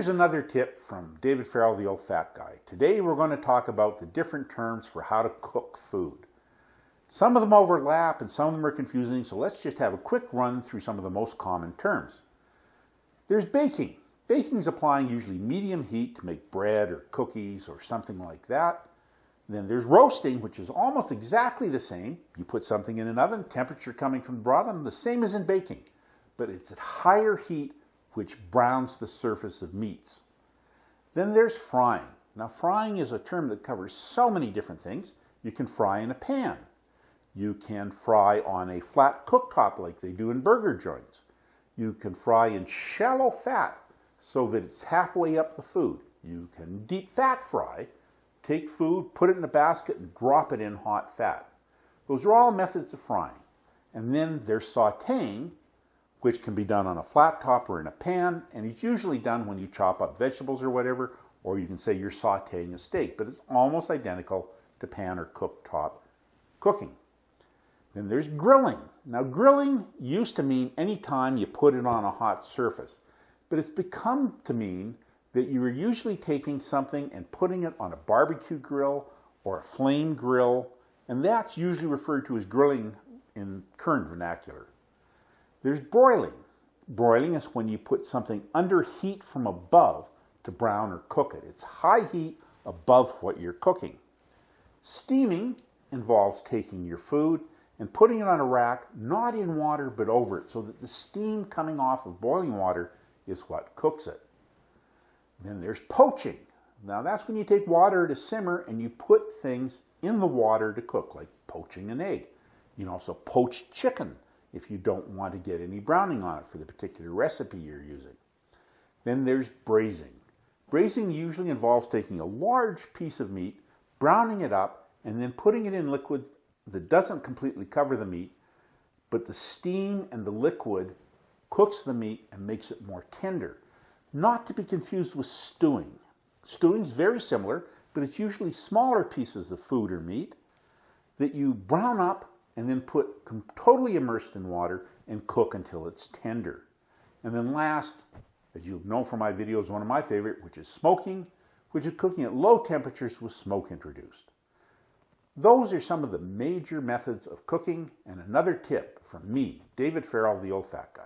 Here's another tip from David Farrell, the Old Fat Guy. Today we're going to talk about the different terms for how to cook food. Some of them overlap and some of them are confusing, so let's just have a quick run through some of the most common terms. There's baking. Baking is applying usually medium heat to make bread or cookies or something like that. Then there's roasting, which is almost exactly the same. You put something in an oven, temperature coming from the bottom, the same as in baking, but it's at higher heat, which browns the surface of meats. Then there's frying. Now, frying is a term that covers so many different things. You can fry in a pan. You can fry on a flat cooktop like they do in burger joints. You can fry in shallow fat so that it's halfway up the food. You can deep fat fry. Take food, put it in a basket, and drop it in hot fat. Those are all methods of frying. And then there's sauteing, which can be done on a flat top or in a pan, and it's usually done when you chop up vegetables or whatever, or you can say you're sauteing a steak, but it's almost identical to pan or cooktop cooking. Then there's grilling. Now, grilling used to mean any time you put it on a hot surface, but it's become to mean that you are usually taking something and putting it on a barbecue grill or a flame grill, and that's usually referred to as grilling in current vernacular. There's broiling. Broiling is when you put something under heat from above to brown or cook it. It's high heat above what you're cooking. Steaming involves taking your food and putting it on a rack, not in water but over it, so that the steam coming off of boiling water is what cooks it. Then there's poaching. Now that's when you take water to simmer and you put things in the water to cook, like poaching an egg. You can also poach chicken if you don't want to get any browning on it for the particular recipe you're using. Then there's braising. Braising usually involves taking a large piece of meat, browning it up, and then putting it in liquid that doesn't completely cover the meat, but the steam and the liquid cooks the meat and makes it more tender. Not to be confused with stewing. Stewing is very similar, but it's usually smaller pieces of food or meat that you brown up and then put totally immersed in water and cook until it's tender. And then last, as you'll know from my videos, one of my favorite, which is smoking, which is cooking at low temperatures with smoke introduced. Those are some of the major methods of cooking, and another tip from me, David Farrell, the Old Fat Guy.